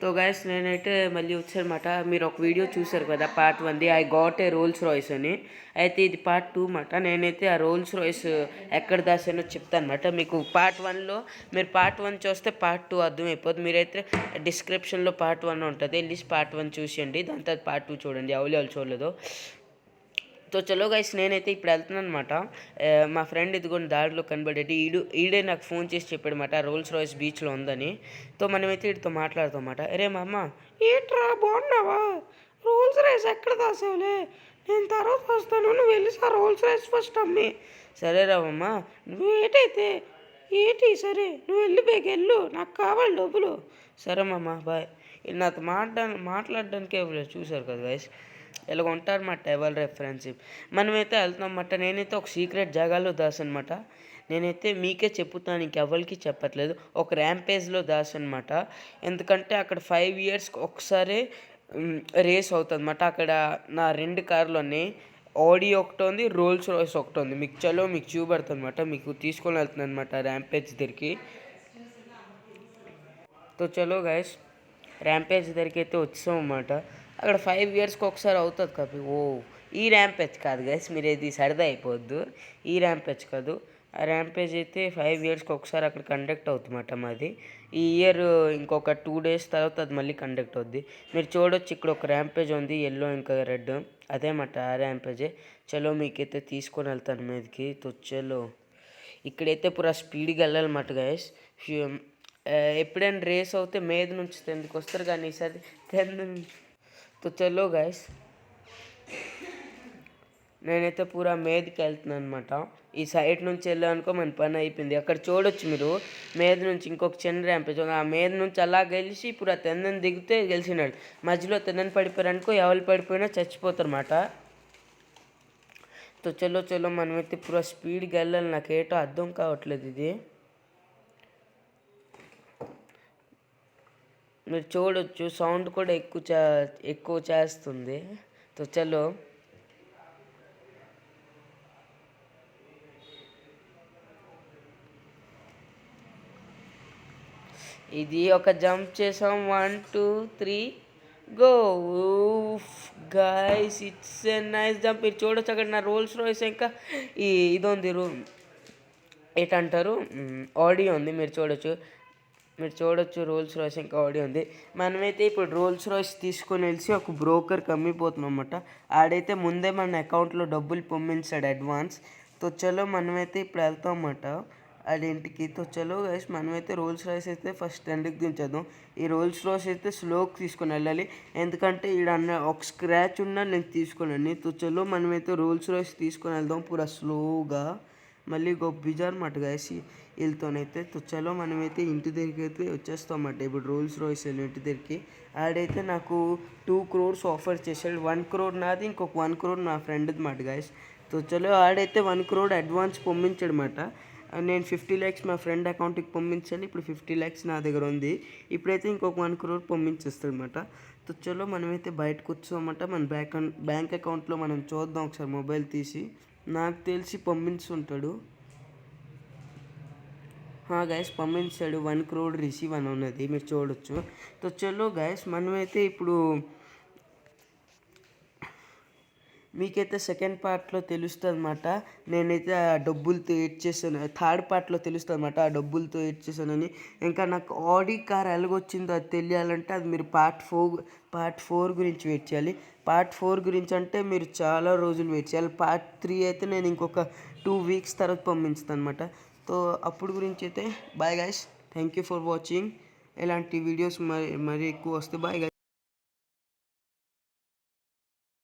So guys నేనైతే మళ్ళీ వచ్చానమాట. మీరు ఒక వీడియో చూసారు కదా పార్ట్ 1ది, I got a Rolls Royce అని. అయితే ఇది పార్ట్ 2 మాట. నేనైతే ఆ రోల్స్ రాయిస్ ఎక్కడ దాసానో చెప్తాను అనమాట. మీకు పార్ట్ 1లో మీరు పార్ట్ 1 చూస్తే పార్ట్ 2 అర్థమైపోద్ది. మీరైతే డిస్క్రిప్షన్లో పార్ట్ 1 ఉంటుంది, వెళ్ళి పార్ట్ 1 చూసేయండి. దాని తర్వాత పార్ట్ 2 చూడండి, ఎవరు చూడలేదు. సో చలో గైస్ నేనైతే ఇప్పుడు వెళ్తున్నాను అనమాట. మా ఫ్రెండ్ ఇదిగోండి దారిలో కనబడేది ఈడే నాకు ఫోన్ చేసి చెప్పాడనమాట రోల్స్ రాయిస్ బీచ్లో ఉందని. సో మనమైతే వీడితో మాట్లాడతాం అన్నమాట. అరే మా అమ్మ ఏంట్రా బాగున్నావా, రోల్స్ రాయిస్ ఎక్కడ దాసావులే, నేను తర్వాత వస్తాను, నువ్వు వెళ్ళి సార్ రోల్స్ రాయిస్ ఫస్ట్ అమ్మి. సరే రావమ్మ, నువ్వు ఏటైతే ఏటి సరే నువ్వు వెళ్ళి వెళ్ళు, నాకు కావాలి డబ్బులు. సరే మామ బాయ్. నాతో మాట్లాడడానికే చూసారు కదా గైస్, ఇలా ఉంటారు మా టేబుల్ రెఫరెన్షిప్. మనమైతే వెళ్తాం అన్నమాట. నేనైతే ఒక సీక్రెట్ జాగాలో దాసనమాట. నేనైతే మీకే చెప్పుతాను, ఇంకెవరికి చెప్పట్లేదు. ఒక ర్యాంపేజ్లో దాసనమాట. ఎందుకంటే అక్కడ 5 yearsకి ఒకసారి రేస్ అవుతుంది అన్నమాట. అక్కడ నా 2 కార్లోనే ఆడి ఒకటి ఉంది, రోల్స్ రాయిస్ ఒకటి ఉంది. మీకు చూపెడతాను అనమాట. మీకు తీసుకొని వెళ్తున్నాను అనమాట ర్యాంపేజ్ దగ్గరికి. సో చలో గైస్ ర్యాంపేజ్ దగ్గరికి అయితే వచ్చాం అన్నమాట. అక్కడ 5 yearsకి ఒకసారి అవుతుంది కాపీ. ఈ ర్యాంపేజ్ కాదు గైస్, మీరు ఇది సరదా అయిపోద్దు. ఈ ర్యాంపేజ్ కాదు, ఆ ర్యాంపేజ్ అయితే 5 yearsకి ఒకసారి అక్కడ కండక్ట్ అవుతుందన్నమాట. మాది ఈ ఇయర్ ఇంకొక 2 days తర్వాత అది మళ్ళీ కండక్ట్ అవుద్ది. మీరు చూడొచ్చు ఇక్కడ ఒక ర్యాంపేజ్ ఉంది, ఎల్లో ఇంకా రెడ్, అదేమాట ఆ ర్యాంపేజే. చలో మీకైతే తీసుకొని వెళ్తాను మీదకి. చలో ఇక్కడైతే పూరా స్పీడ్గా వెళ్ళాలన్నమాట గైస్. ఎప్పుడైనా రేస్ అవుతే మీద నుంచి 10కి వస్తారు, కానీ ఈసారి 10 నుంచి. तो चलो गैस నేనైతే పూరా మీదకి వెళ్తున్నాను అనమాట. ఈ సైడ్ నుంచి వెళ్ళానుకో మన పని అయిపోయింది. అక్కడ చూడొచ్చు మీరు మీద నుంచి ఇంకొక చిన్న ర్యాంపేజ్, ఆ మీద నుంచి అలా గెలిచి పూరా తెందని దిగితే గెలిచినాడు. మధ్యలో తెందని పడిపోయారనుకో, ఎవరు పడిపోయినా చచ్చిపోతారు అన్నమాట. తో చలో మనమైతే పూరా స్పీడ్గా వెళ్ళాలి. నాకేటో అర్థం కావట్లేదు ఇది. మీరు చూడొచ్చు సౌండ్ కూడా ఎక్కువ చేస్తుంది. తో చలో ఇది ఒక జంప్ చేసాం, 1 2 3 go guys, it's a nice jump. మీరు చూడొచ్చు అక్కడ నా రోల్స్ రాయిస్ ఇంకా ఇది ఉంది, ఏంటంటారు ఆడియో ఉంది. మీరు చూడొచ్చు రోల్స్ రాయిస్ ఇంకా ఆడియో ఉంది. మనమైతే ఇప్పుడు రోల్స్ రాయిస్ తీసుకొని వెళ్ళి ఒక బ్రోకర్కి అమ్మిపోతున్నాం అన్నమాట. ఆడైతే ముందే మన అకౌంట్లో డబ్బులు పంపించాడు అడ్వాన్స్. తో చలో మనమైతే ఇప్పుడు వెళ్తాం అన్నమాట అదేంటికి. తో చలో గైస్ మనమైతే రోల్స్ రాయిస్ అయితే ఫస్ట్ ఎండ్కి దించేద్దాం. ఈ రోల్స్ రాయిస్ అయితే స్లోకి తీసుకొని వెళ్ళాలి, ఎందుకంటే ఈడ ఒక స్క్రాచ్ ఉన్నా నేను తీసుకున్నాను. తో చలో మనమైతే రోల్స్ రాయిస్ తీసుకొని వెళ్దాం పూరా స్లోగా. మళ్ళీ బిజార్ మాట గైస్ వీళ్ళతోనైతే. తో చలో మనమైతే ఇంటి దగ్గరికి అయితే వచ్చేస్తాం అన్నమాట. ఇప్పుడు రోల్స్ రాయిస్ వెళ్ళి ఇంటి దగ్గరికి. ఆడైతే నాకు 2 crores ఆఫర్ చేశాడు. 1 crore నాది, ఇంకొక 1 crore నా ఫ్రెండ్ది మాట గైస్. తో చలో ఆడైతే 1 crore అడ్వాన్స్ పంపించాడు అన్నమాట. నేను 50 lakhs మా ఫ్రెండ్ అకౌంట్కి పంపించాను. ఇప్పుడు 50 lakhs నా దగ్గర ఉంది. ఇప్పుడైతే ఇంకొక 1 crore పంపించేస్తాడు అనమాట. తో చలో మనమైతే బయటకు వచ్చామన్నమాట. మన బ్యాంక్ అకౌంట్లో మనం చూద్దాం ఒకసారి మొబైల్ తీసి. నాకు తెలిసి పంపించుంటాడు. గైస్ పంపించాడు, 1 crore రిసీవ్ అని ఉన్నది, మీరు చూడొచ్చు. తో చలో గైస్ మనమైతే ఇప్పుడు మీకైతే సెకండ్ పార్ట్లో తెలుస్తుంది అన్నమాట. నేనైతే ఆ డబ్బులతో ఏడ్చేసాను. థర్డ్ పార్ట్లో తెలుస్తుంది అన్నమాట ఆ డబ్బులతో ఏడ్చేసానని. ఇంకా నాకు ఆడి కార్ ఎలాగొచ్చిందో అది తెలియాలంటే అది మీరు పార్ట్ 4 గురించి వెయిట్ చేయాలి. పార్ట్ 4 గురించి అంటే మీరు చాలా రోజులు వెయిట్ చేయాలి. పార్ట్ 3 అయితే నేను ఇంకొక 2 weeks తర్వాత పంపిస్తాను అనమాట. సో అప్పుడు గురించి అయితే bye guys, thank you for watching. ఇలాంటి వీడియోస్ మరి ఎక్కువ వస్తే బాయ్ గైస్.